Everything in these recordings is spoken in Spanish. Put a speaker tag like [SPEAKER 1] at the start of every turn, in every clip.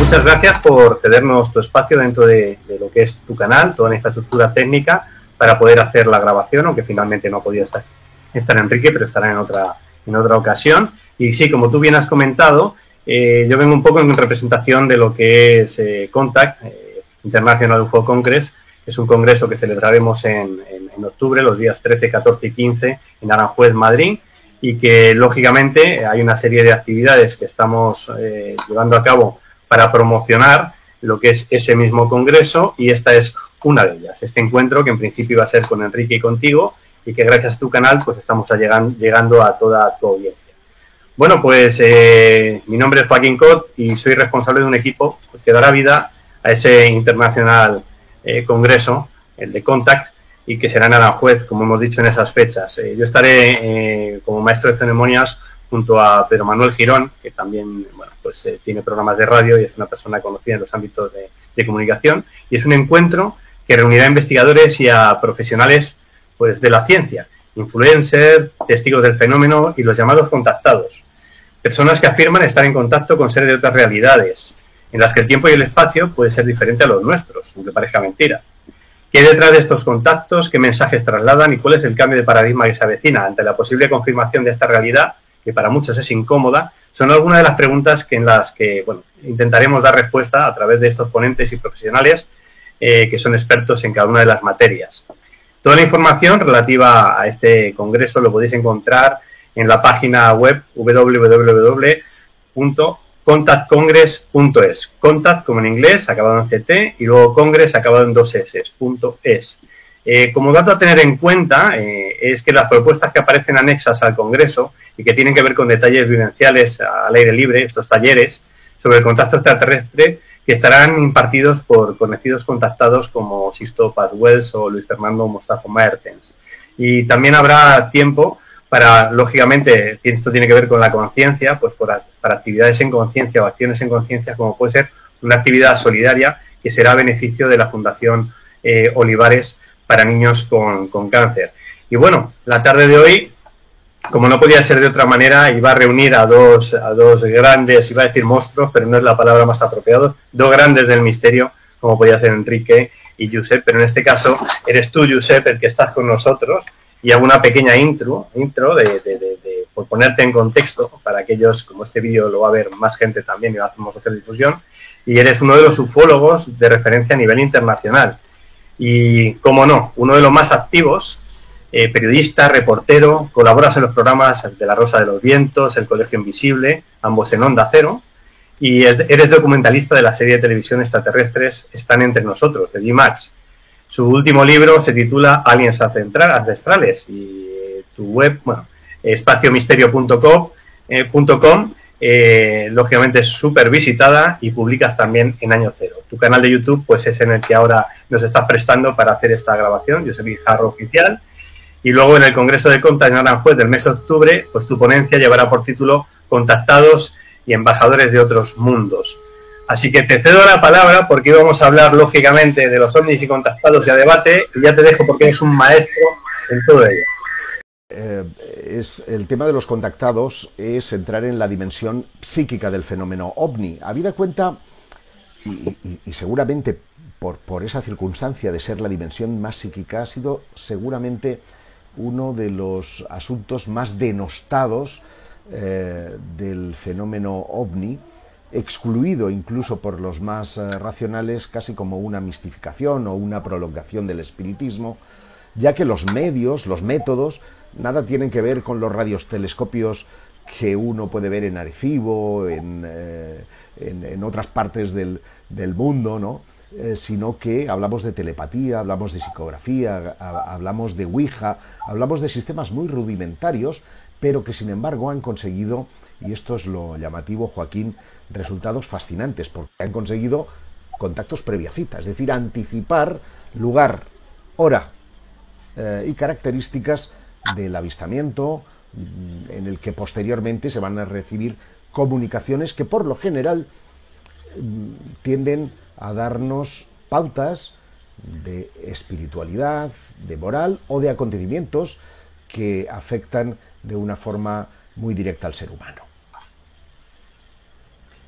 [SPEAKER 1] muchas gracias por cedernos tu espacio dentro de lo que es tu canal, toda la infraestructura técnica para poder hacer la grabación, aunque finalmente no ha podido estar Enrique, pero estará en otra ocasión. Y sí, como tú bien has comentado, yo vengo un poco en representación de lo que es CONTACT, International UFO Congress, que es un congreso que celebraremos en octubre, los días 13, 14 y 15 en Aranjuez, Madrid, y que lógicamente hay una serie de actividades que estamos llevando a cabo para promocionar lo que es ese mismo congreso, y esta es una de ellas. Este encuentro que en principio iba a ser con Enrique y contigo, y que gracias a tu canal pues estamos llegando a toda tu audiencia. Bueno, pues mi nombre es Joaquín Cot y soy responsable de un equipo pues, que dará vida a ese internacional congreso, el de CONTACT, y que será en Aranjuez, como hemos dicho, en esas fechas. Yo estaré como maestro de ceremonias junto a Pedro Manuel Girón, que también bueno, pues, tiene programas de radio y es una persona conocida en los ámbitos de comunicación, y es un encuentro que reunirá a investigadores y a profesionales pues, de la ciencia, influencers, testigos del fenómeno y los llamados contactados, personas que afirman estar en contacto con seres de otras realidades, en las que el tiempo y el espacio puede ser diferente a los nuestros, aunque parezca mentira. ¿Qué hay detrás de estos contactos? ¿Qué mensajes trasladan? ¿Y cuál es el cambio de paradigma que se avecina ante la posible confirmación de esta realidad, que para muchos es incómoda? Son algunas de las preguntas en las que bueno, intentaremos dar respuesta a través de estos ponentes y profesionales que son expertos en cada una de las materias. Toda la información relativa a este congreso lo podéis encontrar en la página web www.contactcongress.es. Contact como en inglés, acabado en CT, y luego Congress acabado en 2 S.es. Como dato a tener en cuenta es que las propuestas que aparecen anexas al congreso y que tienen que ver con detalles vivenciales al aire libre, estos talleres sobre el contacto extraterrestre, que estarán impartidos por conocidos contactados como Sisto Paz Wells o Luis Fernando Mostazo Mertens. Y también habrá tiempo para, lógicamente, esto tiene que ver con la conciencia, pues para actividades en conciencia o acciones en conciencia, como puede ser una actividad solidaria que será a beneficio de la Fundación Olivares para niños con cáncer. Y bueno, la tarde de hoy, como no podía ser de otra manera, iba a reunir a dos grandes, iba a decir monstruos, pero no es la palabra más apropiada, dos grandes del misterio, como podía ser Enrique y Josep, pero en este caso eres tú, Josep, el que estás con nosotros, y hago una pequeña intro por ponerte en contexto, para aquellos, como este vídeo lo va a ver más gente también y vamos a hacer difusión, y eres uno de los ufólogos de referencia a nivel internacional, y, como no, uno de los más activos, periodista, reportero, colaboras en los programas de La Rosa de los Vientos, El Colegio Invisible, ambos en Onda Cero, y eres documentalista de la serie de televisión Extraterrestres Están Entre Nosotros, de D-Max. Su último libro se titula Aliens Ancestrales, y tu web, bueno, espaciomisterio.com, lógicamente es súper visitada y publicas también en Año Cero. Tu canal de YouTube pues es en el que ahora nos estás prestando para hacer esta grabación, Josep Guijarro Oficial. Y luego en el Congreso de CONTACT en Aranjuez del mes de octubre, pues tu ponencia llevará por título Contactados y Embajadores de Otros Mundos. Así que te cedo la palabra porque íbamos a hablar lógicamente de los ovnis y contactados y a debate, y ya te dejo porque eres un maestro en todo ello.
[SPEAKER 2] El tema de los contactados es entrar en la dimensión psíquica del fenómeno ovni. Habida cuenta, y seguramente por esa circunstancia de ser la dimensión más psíquica, ha sido seguramente uno de los asuntos más denostados del fenómeno ovni, excluido incluso por los más racionales casi como una mistificación o una prolongación del espiritismo, ya que los medios, los métodos, nada tienen que ver con los radiotelescopios que uno puede ver en Arecibo, en otras partes del mundo, ¿no? Sino que hablamos de telepatía, hablamos de psicografía, hablamos de Ouija, hablamos de sistemas muy rudimentarios, pero que sin embargo han conseguido, y esto es lo llamativo, Joaquín, resultados fascinantes, porque han conseguido contactos previa cita, es decir, anticipar lugar, hora y características del avistamiento, en el que posteriormente se van a recibir comunicaciones que por lo general tienden a darnos pautas de espiritualidad, de moral o de acontecimientos que afectan de una forma muy directa al ser humano.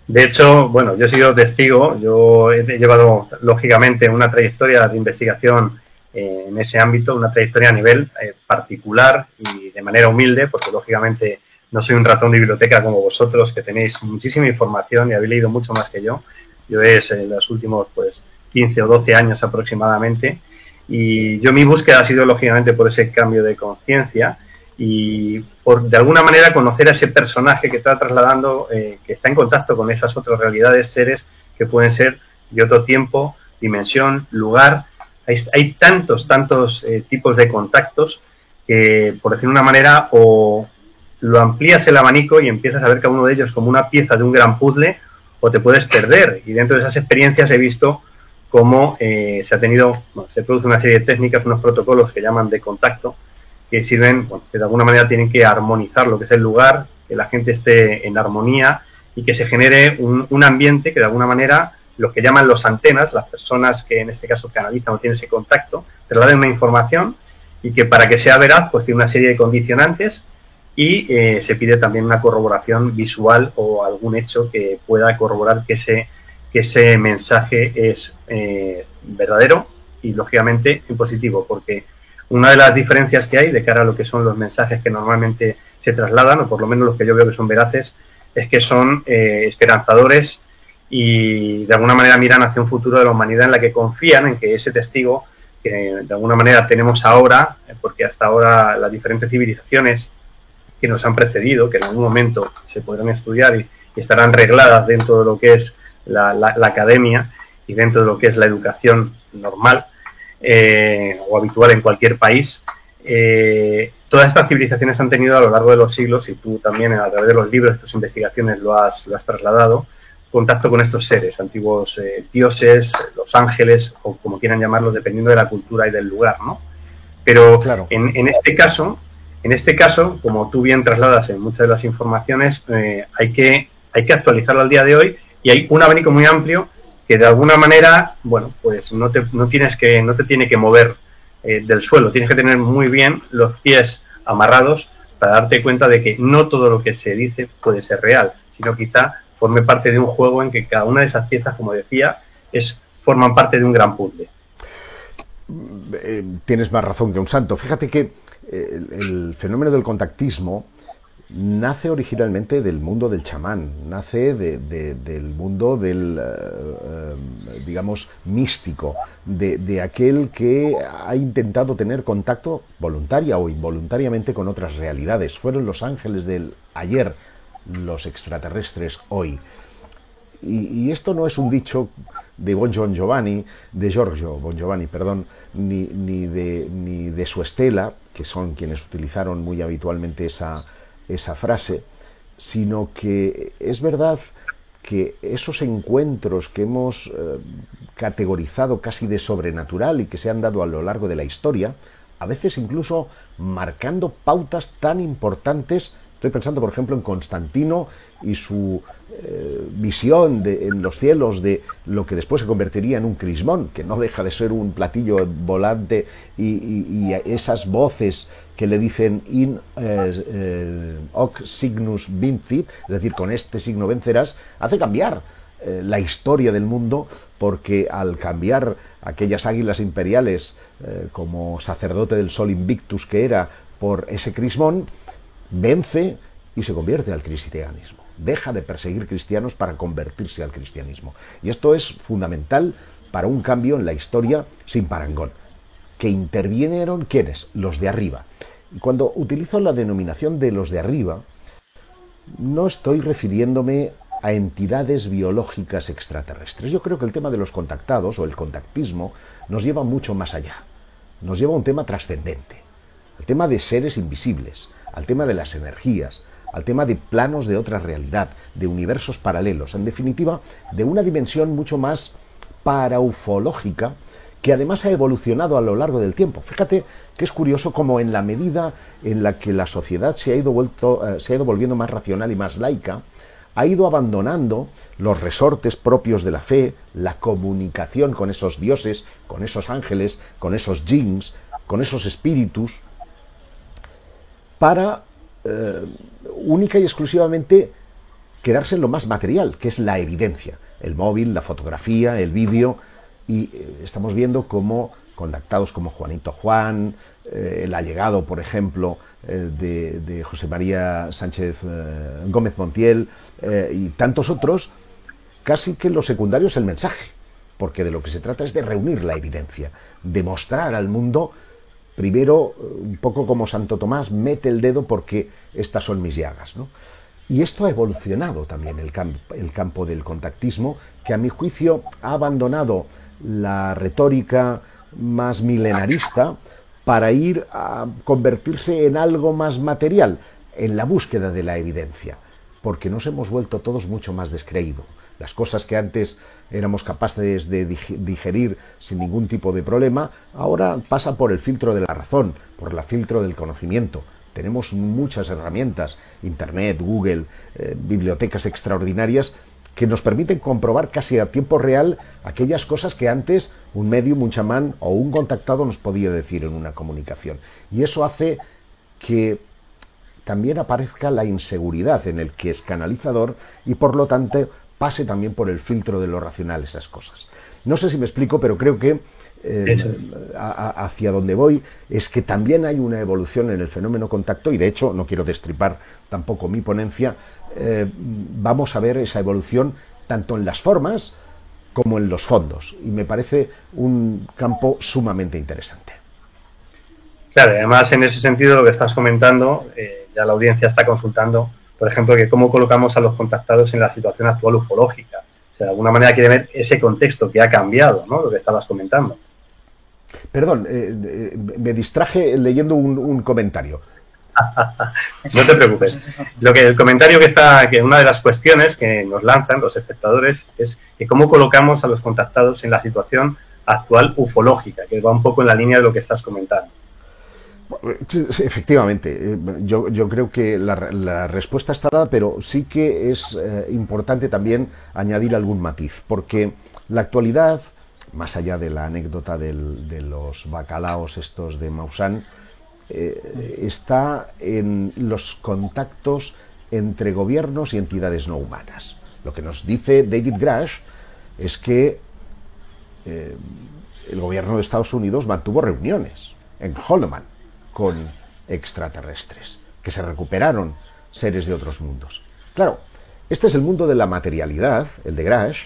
[SPEAKER 1] De hecho, bueno, yo he sido testigo, yo he llevado, lógicamente, una trayectoria de investigación en ese ámbito, una trayectoria a nivel particular y de manera humilde, porque lógicamente no soy un ratón de biblioteca como vosotros, que tenéis muchísima información y habéis leído mucho más que yo. Yo es en los últimos, pues, 15 o 12 años aproximadamente, y yo mi búsqueda ha sido, lógicamente, por ese cambio de conciencia y por, de alguna manera, conocer a ese personaje que está trasladando, que está en contacto con esas otras realidades, seres que pueden ser de otro tiempo, dimensión, lugar. Hay tantos tipos de contactos que, por decir una manera, o lo amplías el abanico y empiezas a ver cada uno de ellos como una pieza de un gran puzzle, o te puedes perder. Y dentro de esas experiencias he visto cómo se produce una serie de técnicas, unos protocolos que llaman de contacto, que sirven, bueno, que de alguna manera tienen que armonizar lo que es el lugar, que la gente esté en armonía y que se genere un ambiente que de alguna manera, los que llaman los antenas, las personas que en este caso canalizan o tienen ese contacto, trasladen una información y que para que sea veraz pues tiene una serie de condicionantes y se pide también una corroboración visual o algún hecho que pueda corroborar que ese mensaje es verdadero y lógicamente en positivo, porque una de las diferencias que hay de cara a lo que son los mensajes que normalmente se trasladan, o por lo menos los que yo veo que son veraces, es que son esperanzadores y de alguna manera miran hacia un futuro de la humanidad en la que confían en que ese testigo que de alguna manera tenemos ahora, porque hasta ahora las diferentes civilizaciones que nos han precedido, que en algún momento se podrán estudiar y estarán regladas dentro de lo que es la academia y dentro de lo que es la educación normal, o habitual en cualquier país, todas estas civilizaciones han tenido a lo largo de los siglos, y tú también a través de los libros, de tus investigaciones lo has trasladado, contacto con estos seres, antiguos dioses, los ángeles, o como quieran llamarlos, dependiendo de la cultura y del lugar, ¿no? Pero
[SPEAKER 2] Claro.
[SPEAKER 1] en este caso, como tú bien trasladas en muchas de las informaciones, hay que actualizarlo al día de hoy, y hay un abanico muy amplio que de alguna manera, bueno, pues no te tiene que mover del suelo, tienes que tener muy bien los pies amarrados para darte cuenta de que no todo lo que se dice puede ser real, sino quizá forme parte de un juego en que cada una de esas piezas, como decía, forman parte de un gran puzzle.
[SPEAKER 2] Tienes más razón que un santo. Fíjate que el fenómeno del contactismo nace originalmente del mundo del chamán, nace del mundo del, digamos, místico, de aquel que ha intentado tener contacto voluntaria o involuntariamente con otras realidades. Fueron los ángeles del ayer, los extraterrestres hoy. Y esto no es un dicho de Giorgio Bon Giovanni, perdón, ni de su Estela, que son quienes utilizaron muy habitualmente esa frase, sino que es verdad que esos encuentros que hemos categorizado casi de sobrenatural y que se han dado a lo largo de la historia, a veces incluso marcando pautas tan importantes. Estoy pensando, por ejemplo, en Constantino y su visión en los cielos de lo que después se convertiría en un crismón, que no deja de ser un platillo volante, y esas voces que le dicen in hoc signus vincit, es decir, con este signo vencerás, hace cambiar la historia del mundo, porque al cambiar aquellas águilas imperiales como sacerdote del sol invictus que era por ese crismón, vence y se convierte al cristianismo. Deja de perseguir cristianos para convertirse al cristianismo. Y esto es fundamental para un cambio en la historia sin parangón. Que intervinieron, ¿quiénes? Los de arriba. Y cuando utilizo la denominación de los de arriba, no estoy refiriéndome a entidades biológicas extraterrestres. Yo creo que el tema de los contactados o el contactismo nos lleva mucho más allá. Nos lleva a un tema trascendente. Al tema de seres invisibles, al tema de las energías, al tema de planos de otra realidad, de universos paralelos, en definitiva, de una dimensión mucho más paraufológica, que además ha evolucionado a lo largo del tiempo. Fíjate que es curioso cómo en la medida en la que la sociedad se ha ido volviendo más racional y más laica, ha ido abandonando los resortes propios de la fe, la comunicación con esos dioses, con esos ángeles, con esos jinns, con esos espíritus, para única y exclusivamente quedarse en lo más material, que es la evidencia, el móvil, la fotografía, el vídeo, y estamos viendo cómo contactados como Juanito Juan, el allegado, por ejemplo, de José María Sánchez Gómez Montiel, y tantos otros, casi que lo secundario es el mensaje, porque de lo que se trata es de reunir la evidencia, de mostrar al mundo, primero, un poco como Santo Tomás, mete el dedo porque estas son mis llagas, ¿no? Y esto ha evolucionado también el campo del contactismo, que a mi juicio ha abandonado la retórica más milenarista para ir a convertirse en algo más material, en la búsqueda de la evidencia, porque nos hemos vuelto todos mucho más descreídos. Las cosas que antes éramos capaces de digerir sin ningún tipo de problema, ahora pasan por el filtro de la razón, por el filtro del conocimiento. Tenemos muchas herramientas, Internet, Google, bibliotecas extraordinarias, que nos permiten comprobar casi a tiempo real aquellas cosas que antes un medium, un chamán o un contactado nos podía decir en una comunicación. Y eso hace que también aparezca la inseguridad en el que es canalizador y por lo tanto pase también por el filtro de lo racional esas cosas. No sé si me explico, pero creo que hacia donde voy es que también hay una evolución en el fenómeno contacto, y de hecho no quiero destripar tampoco mi ponencia, vamos a ver esa evolución tanto en las formas como en los fondos, y me parece un campo sumamente interesante.
[SPEAKER 1] Claro, además en ese sentido lo que estás comentando, ya la audiencia está consultando, por ejemplo, que cómo colocamos a los contactados en la situación actual ufológica. O sea, de alguna manera quiere ver ese contexto que ha cambiado, ¿no? Lo que estabas comentando.
[SPEAKER 2] Perdón, me distraje leyendo un comentario.
[SPEAKER 1] No te preocupes. El comentario que una de las cuestiones que nos lanzan los espectadores es que cómo colocamos a los contactados en la situación actual ufológica, que va un poco en la línea de lo que estás comentando.
[SPEAKER 2] Sí, efectivamente, yo creo que la respuesta está dada, pero sí que es importante también añadir algún matiz, porque la actualidad, más allá de la anécdota de los bacalaos estos de Maussan, está en los contactos entre gobiernos y entidades no humanas. Lo que nos dice David Grush es que el gobierno de Estados Unidos mantuvo reuniones en Holloman con extraterrestres, que se recuperaron seres de otros mundos. Claro, este es el mundo de la materialidad, el de Grush.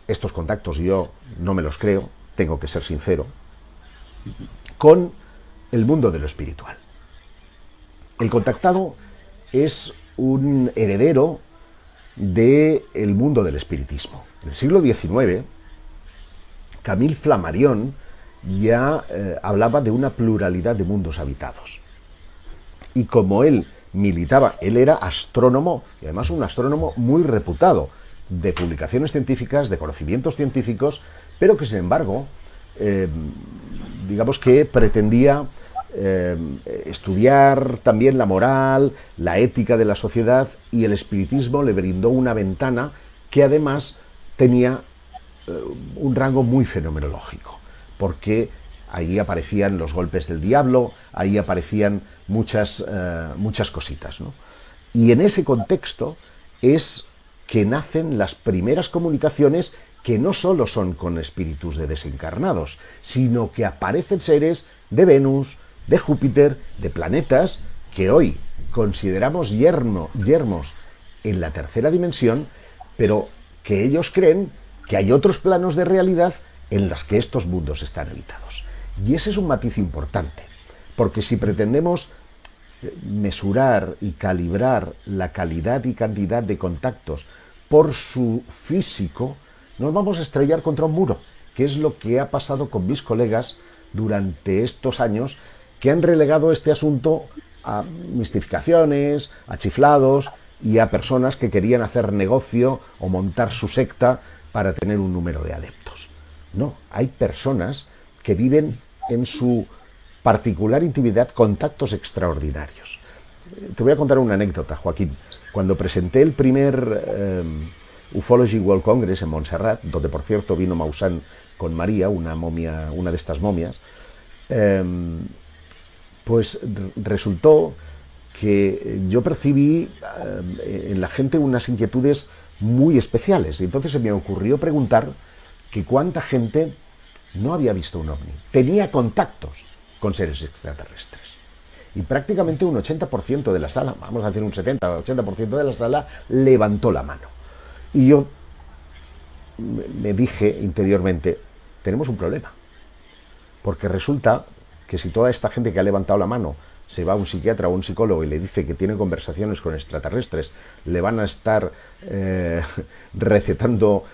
[SPEAKER 2] Estos contactos yo no me los creo, tengo que ser sincero, con el mundo de lo espiritual. El contactado es un heredero del mundo del espiritismo. En el siglo XIX, Camille Flammarion ya hablaba de una pluralidad de mundos habitados. Y como él militaba, él era astrónomo, y además un astrónomo muy reputado, de publicaciones científicas, de conocimientos científicos, pero que sin embargo, digamos que pretendía estudiar también la moral, la ética de la sociedad, y el espiritismo le brindó una ventana que además tenía un rango muy fenomenológico, porque ahí aparecían los golpes del diablo, ahí aparecían muchas cositas, ¿no? Y en ese contexto es que nacen las primeras comunicaciones, que no solo son con espíritus de desencarnados, sino que aparecen seres de Venus, de Júpiter, de planetas que hoy consideramos yermos en la tercera dimensión, pero que ellos creen que hay otros planos de realidad en los que estos mundos están habitados. Y ese es un matiz importante, porque si pretendemos mesurar y calibrar la calidad y cantidad de contactos por su físico, nos vamos a estrellar contra un muro, que es lo que ha pasado con mis colegas durante estos años, que han relegado este asunto a mistificaciones, a chiflados y a personas que querían hacer negocio o montar su secta para tener un número de adeptos. No, hay personas que viven en su particular intimidad contactos extraordinarios. Te voy a contar una anécdota, Joaquín. Cuando presenté el primer Ufology World Congress en Montserrat, donde por cierto vino Maussan con María, una momia, una de estas momias, pues resultó que yo percibí en la gente unas inquietudes muy especiales. Y entonces se me ocurrió preguntar que cuánta gente no había visto un ovni, tenía contactos con seres extraterrestres. Y prácticamente un 80% de la sala, vamos a decir un 70 o 80% de la sala, levantó la mano. Y yo me dije interiormente, tenemos un problema. Porque resulta que si toda esta gente que ha levantado la mano se va a un psiquiatra o un psicólogo y le dice que tiene conversaciones con extraterrestres, le van a estar recetando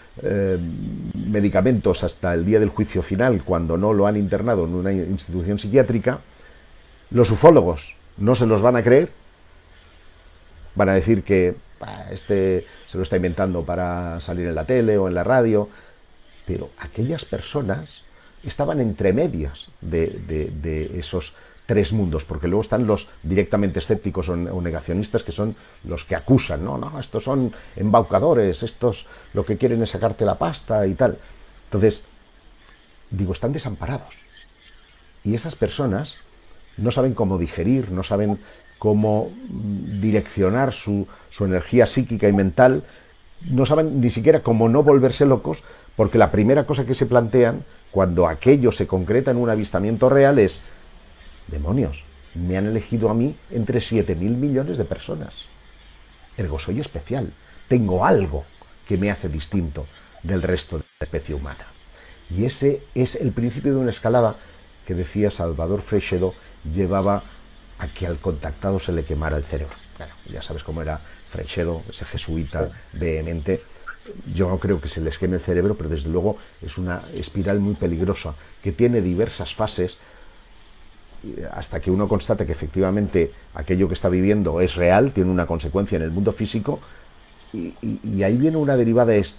[SPEAKER 2] medicamentos hasta el día del juicio final cuando no lo han internado en una institución psiquiátrica, los ufólogos no se los van a creer, van a decir que este se lo está inventando para salir en la tele o en la radio, pero aquellas personas estaban entre medias de esos tres mundos, porque luego están los directamente escépticos o negacionistas, que son los que acusan, no, estos son embaucadores, estos lo que quieren es sacarte la pasta y tal. Entonces, digo, están desamparados. Y esas personas no saben cómo digerir, no saben cómo direccionar su energía psíquica y mental, no saben ni siquiera cómo no volverse locos, porque la primera cosa que se plantean cuando aquello se concreta en un avistamiento real es: demonios, me han elegido a mí entre 7.000 millones de personas. Ergo soy especial, tengo algo que me hace distinto del resto de la especie humana. Y ese es el principio de una escalada que, decía Salvador Freixedo, llevaba a que al contactado se le quemara el cerebro. Bueno, ya sabes cómo era Freixedo, ese jesuita vehemente. Yo no creo que se les queme el cerebro, pero desde luego es una espiral muy peligrosa que tiene diversas fases hasta que uno constate que efectivamente aquello que está viviendo es real, tiene una consecuencia en el mundo físico, y ahí viene una derivada: es,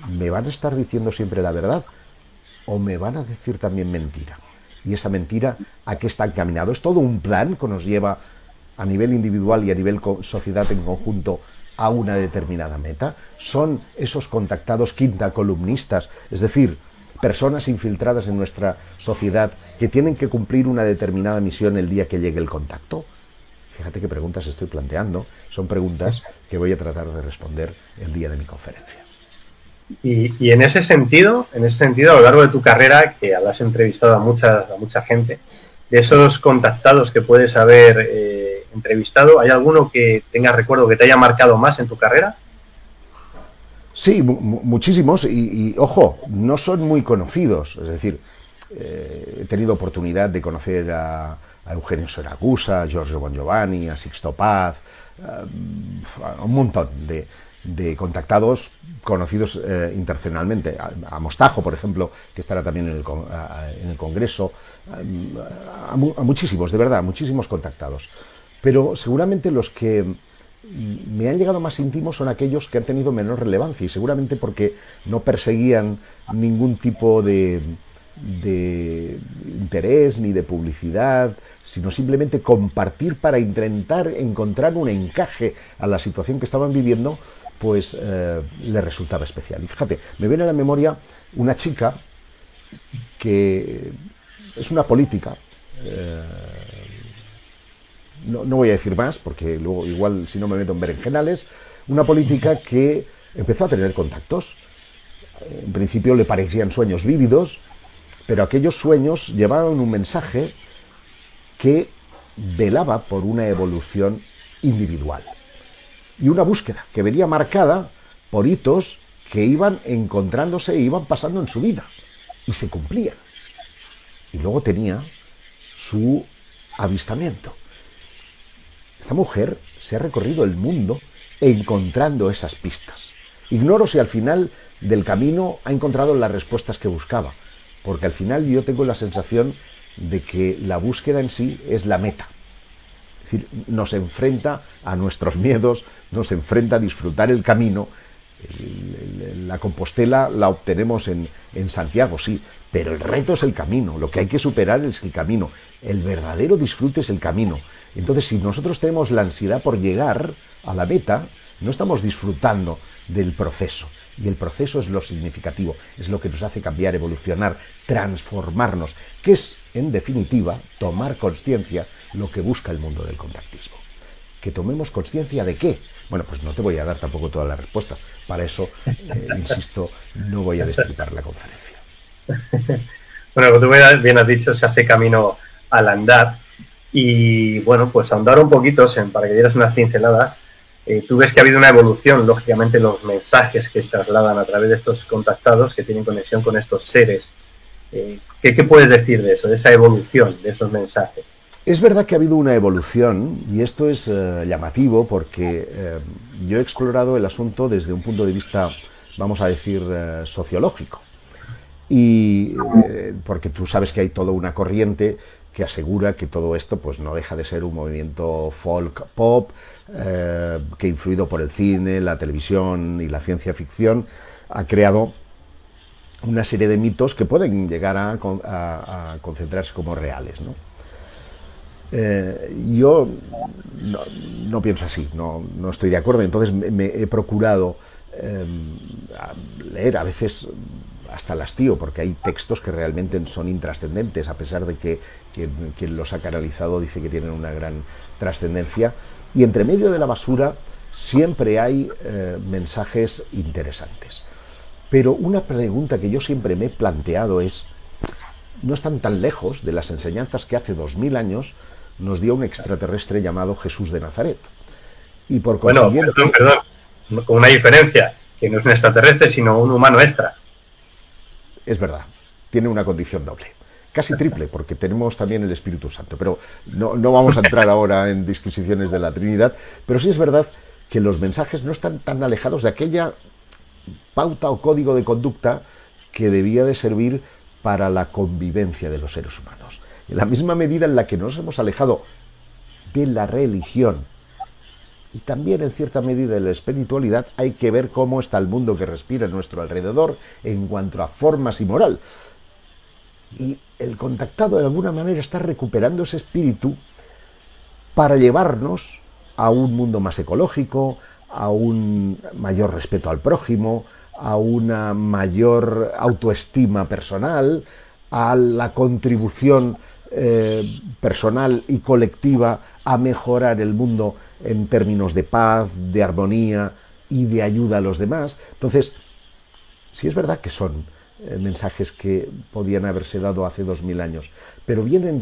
[SPEAKER 2] ¿me van a estar diciendo siempre la verdad o me van a decir también mentira? Y esa mentira, ¿a qué está encaminado? ¿Es todo un plan que nos lleva a nivel individual y a nivel sociedad en conjunto a una determinada meta? ¿Son esos contactados quinta columnistas, es decir, personas infiltradas en nuestra sociedad que tienen que cumplir una determinada misión el día que llegue el contacto? Fíjate qué preguntas estoy planteando. Son preguntas que voy a tratar de responder el día de mi conferencia.
[SPEAKER 1] Y en ese sentido, a lo largo de tu carrera, que has entrevistado a mucha gente, de esos contactados que puedes haber entrevistado, ¿hay alguno que tengas recuerdo que te haya marcado más en tu carrera?
[SPEAKER 2] Sí, muchísimos, y ojo, no son muy conocidos. Es decir, he tenido oportunidad de conocer a Eugenio Saragusa, a Giorgio Bongiovanni, a Sixto Paz, a un montón de contactados conocidos internacionalmente, a Mostajo, por ejemplo, que estará también en el Congreso, a muchísimos, de verdad, muchísimos contactados. Pero seguramente los que me han llegado más íntimos son aquellos que han tenido menor relevancia, y seguramente porque no perseguían ningún tipo de interés ni de publicidad, sino simplemente compartir para intentar encontrar un encaje a la situación que estaban viviendo, pues les resultaba especial. Y fíjate, me viene a la memoria una chica que es una política, no voy a decir más porque luego igual si no me meto en berenjenales, una política que empezó a tener contactos. En principio le parecían sueños vívidos, pero aquellos sueños llevaban un mensaje que velaba por una evolución individual y una búsqueda que venía marcada por hitos que iban encontrándose e iban pasando en su vida y se cumplían. Y luego tenía su avistamiento. Esta mujer se ha recorrido el mundo encontrando esas pistas. Ignoro si al final del camino ha encontrado las respuestas que buscaba, porque al final yo tengo la sensación de que la búsqueda en sí es la meta. Es decir, nos enfrenta a nuestros miedos, nos enfrenta a disfrutar el camino. La Compostela la obtenemos en Santiago, sí, pero el reto es el camino, lo que hay que superar es el camino, el verdadero disfrute es el camino. Entonces, si nosotros tenemos la ansiedad por llegar a la meta, no estamos disfrutando del proceso, y el proceso es lo significativo, es lo que nos hace cambiar, evolucionar, transformarnos, que es, en definitiva, tomar conciencia lo que busca el mundo del contactismo. que tomemos conciencia de qué. Bueno, pues no te voy a dar tampoco toda la respuesta. Para eso, insisto, no voy a destripar la conferencia.
[SPEAKER 1] Bueno, como tú bien has dicho, se hace camino al andar. Y bueno, pues ahondar un poquito, para que dieras unas pinceladas, tú ves que ha habido una evolución, lógicamente, los mensajes que se trasladan a través de estos contactados que tienen conexión con estos seres. ¿Qué puedes decir de eso, de esa evolución de esos mensajes?
[SPEAKER 2] Es verdad que ha habido una evolución y esto es llamativo porque yo he explorado el asunto desde un punto de vista, vamos a decir, sociológico. Y porque tú sabes que hay toda una corriente que asegura que todo esto pues no deja de ser un movimiento folk pop que, influido por el cine, la televisión y la ciencia ficción, ha creado una serie de mitos que pueden llegar a concentrarse como reales, ¿no? Yo no pienso así, no estoy de acuerdo. Entonces me he procurado leer, a veces hasta el hastío, porque hay textos que realmente son intrascendentes, a pesar de que quien los ha canalizado dice que tienen una gran trascendencia, y entre medio de la basura siempre hay mensajes interesantes. Pero una pregunta que yo siempre me he planteado es: no están tan lejos de las enseñanzas que hace 2000 años nos dio un extraterrestre llamado Jesús de Nazaret. Y por consiguiente...
[SPEAKER 1] Bueno, perdón, con una diferencia, que no es un extraterrestre, sino un humano extra.
[SPEAKER 2] Es verdad, tiene una condición doble, casi triple, porque tenemos también el Espíritu Santo, pero no vamos a entrar ahora en disquisiciones de la Trinidad, pero sí es verdad que los mensajes no están tan alejados de aquella pauta o código de conducta que debía de servir para la convivencia de los seres humanos. En la misma medida en la que nos hemos alejado de la religión y también en cierta medida de la espiritualidad, hay que ver cómo está el mundo que respira a nuestro alrededor en cuanto a formas y moral. Y el contactado de alguna manera está recuperando ese espíritu para llevarnos a un mundo más ecológico, a un mayor respeto al prójimo, a una mayor autoestima personal, a la contribución personal y colectiva a mejorar el mundo en términos de paz, de armonía y de ayuda a los demás. Entonces, sí es verdad que son mensajes que podían haberse dado hace 2000 años, pero vienen,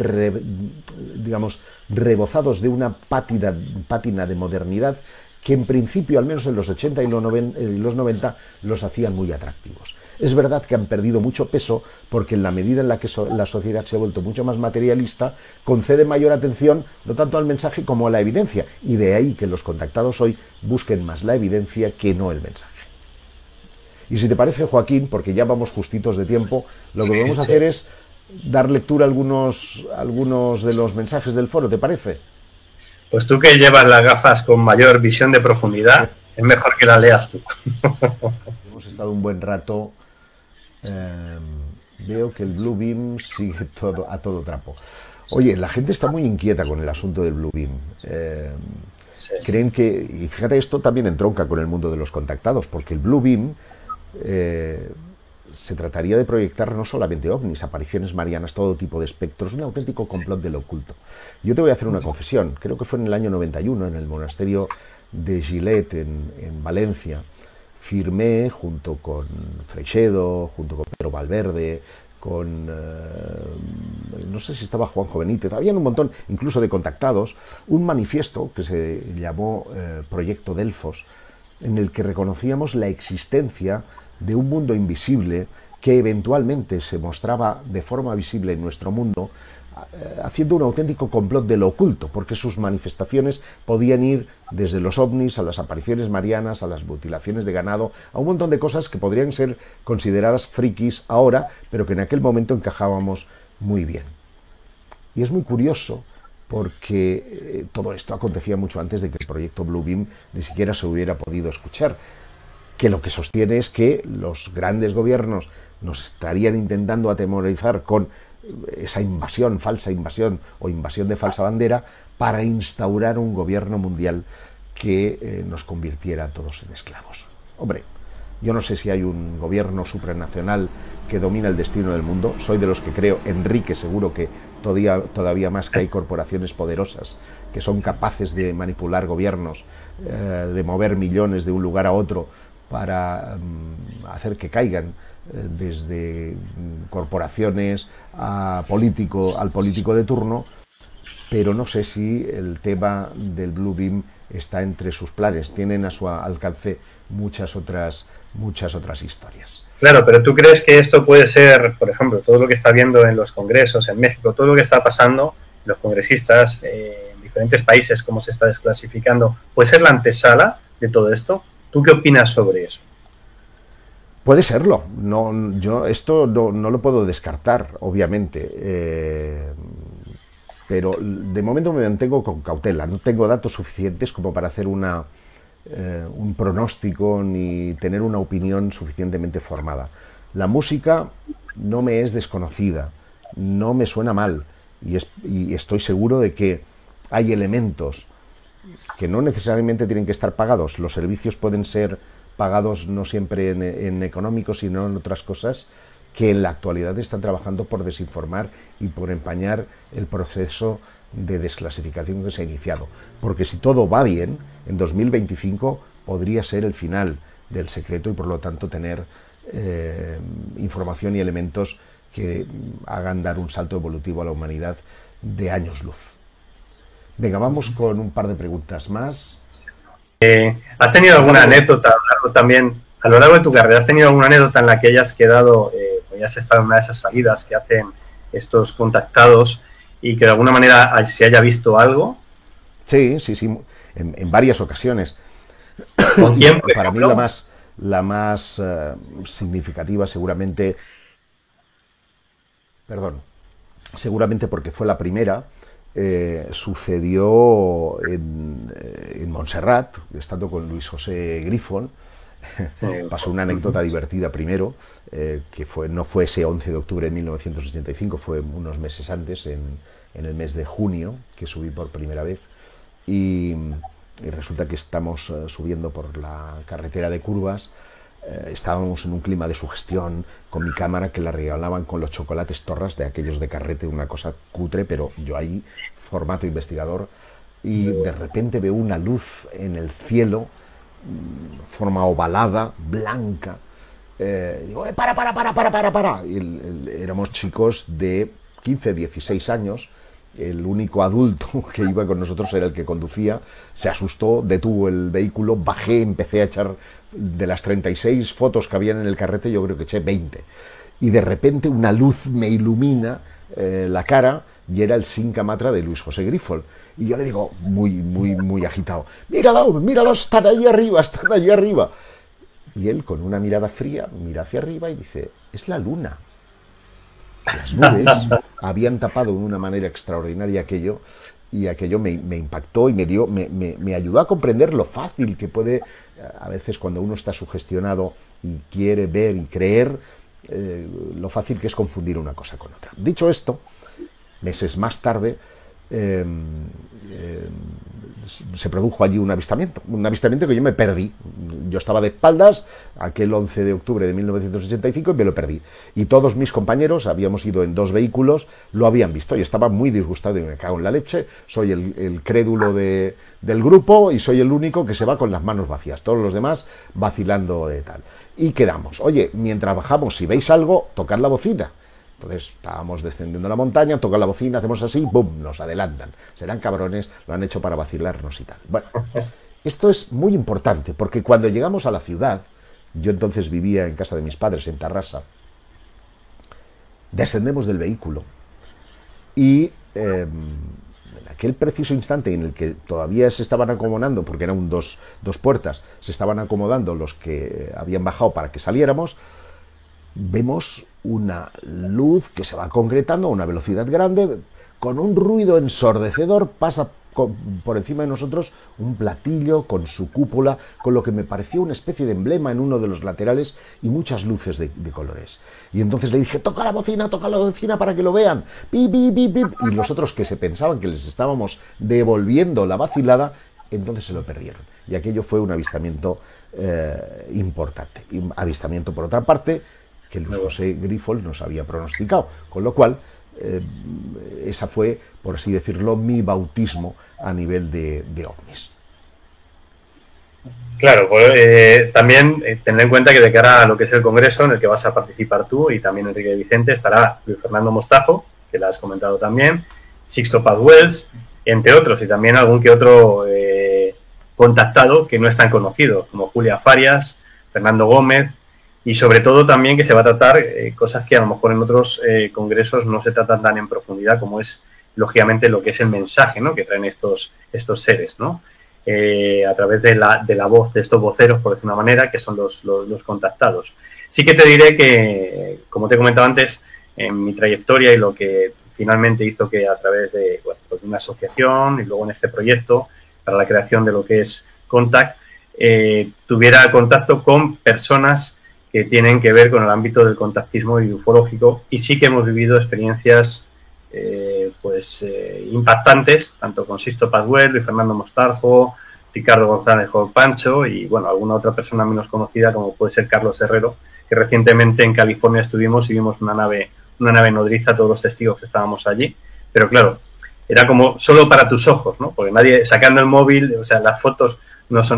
[SPEAKER 2] digamos, rebozados de una pátina de modernidad que en principio, al menos en los 80 y los 90, los hacían muy atractivos. Es verdad que han perdido mucho peso porque en la medida en la que la sociedad se ha vuelto mucho más materialista, concede mayor atención no tanto al mensaje como a la evidencia, y de ahí que los contactados hoy busquen más la evidencia que no el mensaje. Y si te parece, Joaquín, porque ya vamos justitos de tiempo, lo que vamos a hacer es dar lectura a algunos de los mensajes del foro, ¿te parece?
[SPEAKER 1] Pues tú que llevas las gafas con mayor visión de profundidad, es mejor que las leas tú.
[SPEAKER 2] Hemos estado un buen rato. Veo que el Blue Beam sigue a todo trapo. Oye, la gente está muy inquieta con el asunto del Blue Beam. Creen que, y fíjate, esto también entronca con el mundo de los contactados, porque el Blue Beam se trataría de proyectar no solamente ovnis, apariciones marianas, todo tipo de espectros, un auténtico complot del oculto. Yo te voy a hacer una confesión. Creo que fue en el año 91, en el monasterio de Gilet, en Valencia. Firmé junto con Freixedo, junto con Pedro Valverde, con no sé si estaba Juanjo Benítez, habían un montón incluso de contactados, un manifiesto que se llamó Proyecto Delfos, en el que reconocíamos la existencia de un mundo invisible que eventualmente se mostraba de forma visible en nuestro mundo, haciendo un auténtico complot de lo oculto, porque sus manifestaciones podían ir desde los ovnis a las apariciones marianas, a las mutilaciones de ganado, a un montón de cosas que podrían ser consideradas frikis ahora, pero que en aquel momento encajábamos muy bien. Y es muy curioso porque todo esto acontecía mucho antes de que el proyecto Blue Beam ni siquiera se hubiera podido escuchar, que lo que sostiene es que los grandes gobiernos nos estarían intentando atemorizar con esa invasión, falsa invasión o invasión de falsa bandera, para instaurar un gobierno mundial que nos convirtiera a todos en esclavos. Hombre, Yo no sé si hay un gobierno supranacional que domina el destino del mundo. Soy de los que creo, Enrique seguro que todavía más, que hay corporaciones poderosas que son capaces de manipular gobiernos, de mover millones de un lugar a otro para hacer que caigan, desde corporaciones al político de turno. Pero no sé si el tema del Blue Beam está entre sus planes. Tienen a su alcance muchas otras historias.
[SPEAKER 1] Claro, pero ¿tú crees que esto puede ser, por ejemplo, todo lo que está viendo en los congresos en México, todo lo que está pasando, los congresistas en diferentes países, cómo se está desclasificando, puede ser la antesala de todo esto? ¿Tú qué opinas sobre eso?
[SPEAKER 2] Puede serlo. Yo esto no lo puedo descartar, obviamente. Pero de momento me mantengo con cautela. No tengo datos suficientes como para hacer un pronóstico ni tener una opinión suficientemente formada. La música no me es desconocida, no me suena mal, y estoy seguro de que hay elementos que no necesariamente tienen que estar pagados. Los servicios pueden ser pagados no siempre en económico, sino en otras cosas que en la actualidad están trabajando por desinformar y por empañar el proceso de desclasificación que se ha iniciado. Porque si todo va bien, en 2025 podría ser el final del secreto y por lo tanto tener información y elementos que hagan dar un salto evolutivo a la humanidad de años luz. Venga, vamos con un par de preguntas más.
[SPEAKER 1] ¿Has tenido alguna anécdota a lo largo de tu carrera? ¿Has tenido alguna anécdota en la que hayas quedado, hayas estado en una de esas salidas que hacen estos contactados y que de alguna manera se haya visto algo?
[SPEAKER 2] Sí, en varias ocasiones.
[SPEAKER 1] ¿Con quién,
[SPEAKER 2] para mí la más significativa seguramente porque fue la primera, sucedió en Montserrat, estando con Luis José Grifol. Sí, pasó una anécdota divertida primero, que no fue ese 11 de octubre de 1985, fue unos meses antes, en el mes de junio, que subí por primera vez, y resulta que estamos subiendo por la carretera de curvas. Estábamos en un clima de sugestión, con mi cámara que la regalaban con los chocolates Torras, de aquellos de carrete, una cosa cutre, pero yo ahí, formato investigador, y de repente veo una luz en el cielo, forma ovalada, blanca. Digo, para. Y éramos chicos de 15, 16 años. El único adulto que iba con nosotros era el que conducía. Se asustó, detuvo el vehículo, bajé, empecé a echar, de las 36 fotos que habían en el carrete, yo creo que eché 20. Y de repente una luz me ilumina la cara, y era el Cinca Matra de Luis José Grifol. Y yo le digo, muy agitado, míralo, están allí arriba. Y él, con una mirada fría, mira hacia arriba y dice, es la luna. Las nubes habían tapado de una manera extraordinaria aquello, y aquello me impactó y me ayudó a comprender lo fácil que puede, a veces cuando uno está sugestionado y quiere ver y creer, lo fácil que es confundir una cosa con otra. Dicho esto, meses más tarde se produjo allí un avistamiento que yo me perdí. Yo estaba de espaldas aquel 11 de octubre de 1985 y me lo perdí. Y todos mis compañeros, habíamos ido en 2 vehículos, lo habían visto. Y estaba muy disgustado y me cago en la leche. Soy el crédulo del grupo y soy el único que se va con las manos vacías. Todos los demás vacilando de tal. Y quedamos, oye, mientras bajamos, si veis algo, tocad la bocina. Entonces estábamos descendiendo la montaña, tocan la bocina, hacemos así, ¡bum!, nos adelantan. Serán cabrones, lo han hecho para vacilarnos y tal. Bueno, esto es muy importante, porque cuando llegamos a la ciudad, yo entonces vivía en casa de mis padres, en Tarrasa, descendemos del vehículo y en aquel preciso instante en el que todavía se estaban acomodando, porque eran dos puertas, se estaban acomodando los que habían bajado para que saliéramos, vemos una luz que se va concretando a una velocidad grande, con un ruido ensordecedor. Pasa por encima de nosotros un platillo con su cúpula, con lo que me pareció una especie de emblema en uno de los laterales, y muchas luces de colores. Y entonces le dije, toca la bocina para que lo vean, pip, pip, pip, pip. Y los otros, que se pensaban que les estábamos devolviendo la vacilada, entonces se lo perdieron. Y aquello fue un avistamiento importante. Y un avistamiento, por otra parte, que Luis José Grifols nos había pronosticado. Con lo cual, esa fue, por así decirlo, mi bautismo a nivel de ovnis.
[SPEAKER 1] Claro, pues, también tener en cuenta que de cara a lo que es el congreso en el que vas a participar tú y también Enrique de Vicente, estará Luis Fernando Mostajo, que la has comentado también, Sixto Paz Wells, entre otros, y también algún que otro contactado que no es tan conocido, como Julia Farias, Fernando Gómez, y sobre todo también que se va a tratar cosas que a lo mejor en otros congresos no se tratan tan en profundidad, como es lógicamente lo que es el mensaje, ¿no?, que traen estos seres, ¿no?, a través de la voz de estos voceros, por decir una manera, que son los contactados. Sí que te diré que, como te he comentado antes, en mi trayectoria y lo que finalmente hizo que a través de, bueno, pues de una asociación y luego en este proyecto para la creación de lo que es Contact, tuviera contacto con personas que tienen que ver con el ámbito del contactismo y ufológico, y sí que hemos vivido experiencias impactantes, tanto con Sixto Paz Wells, Luis Fernando Mostajo, Ricardo González Job Pancho y bueno, alguna otra persona menos conocida como puede ser Carlos Herrero, que recientemente en California estuvimos y vimos una nave nodriza, todos los testigos que estábamos allí, pero claro, era como solo para tus ojos, ¿no?, porque nadie, sacando el móvil, o sea, las fotos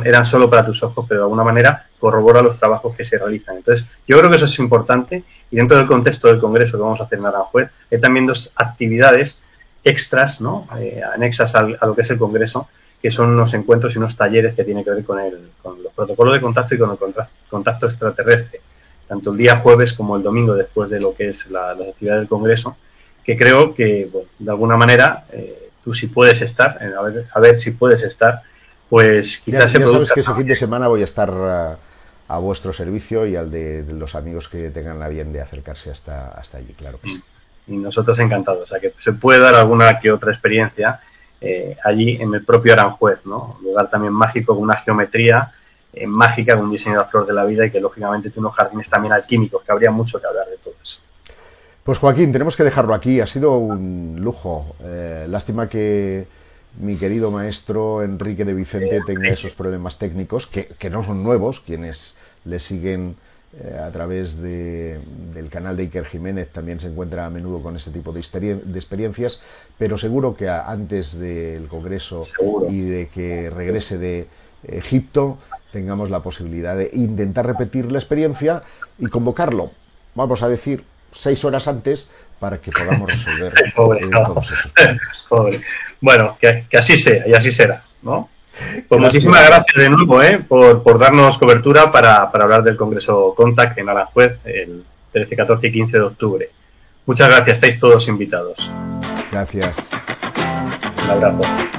[SPEAKER 1] eran solo para tus ojos, pero de alguna manera corrobora los trabajos que se realizan. Entonces, yo creo que eso es importante, y dentro del contexto del congreso que vamos a hacer en Aranjuez, hay también dos actividades extras, ¿no?, anexas a lo que es el congreso, que son unos encuentros y unos talleres que tienen que ver con los protocolos de contacto y con el contacto extraterrestre, tanto el día jueves como el domingo después de lo que es las actividades del congreso, que creo que, bueno, de alguna manera, tú si puedes estar, a ver si puedes estar, pues quizás
[SPEAKER 2] ya sabes que ese fin de semana voy a estar a vuestro servicio y al de los amigos que tengan la bien de acercarse hasta allí, claro que sí.
[SPEAKER 1] Y nosotros encantados, o sea que se puede dar alguna que otra experiencia allí en el propio Aranjuez, ¿no? Un lugar también mágico, con una geometría mágica, con un diseño de la flor de la vida y que lógicamente tiene unos jardines también alquímicos, que habría mucho que hablar de todo eso.
[SPEAKER 2] Pues Joaquín, tenemos que dejarlo aquí, ha sido un lujo. Lástima que mi querido maestro Enrique de Vicente tenga esos problemas técnicos, que no son nuevos. Quienes le siguen a través del canal de Iker Jiménez también se encuentra a menudo con este tipo de experiencias, pero seguro que antes del Congreso y de que regrese de Egipto tengamos la posibilidad de intentar repetir la experiencia y convocarlo, vamos a decir, 6 horas antes, para que podamos resolver todos esos problemas.
[SPEAKER 1] Bueno, que así sea y así será, ¿no? Pues muchísimas gracias de nuevo por darnos cobertura para hablar del Congreso Contact en Aranjuez el 13, 14 y 15 de octubre. Muchas gracias, estáis todos invitados.
[SPEAKER 2] Gracias.
[SPEAKER 1] Un abrazo.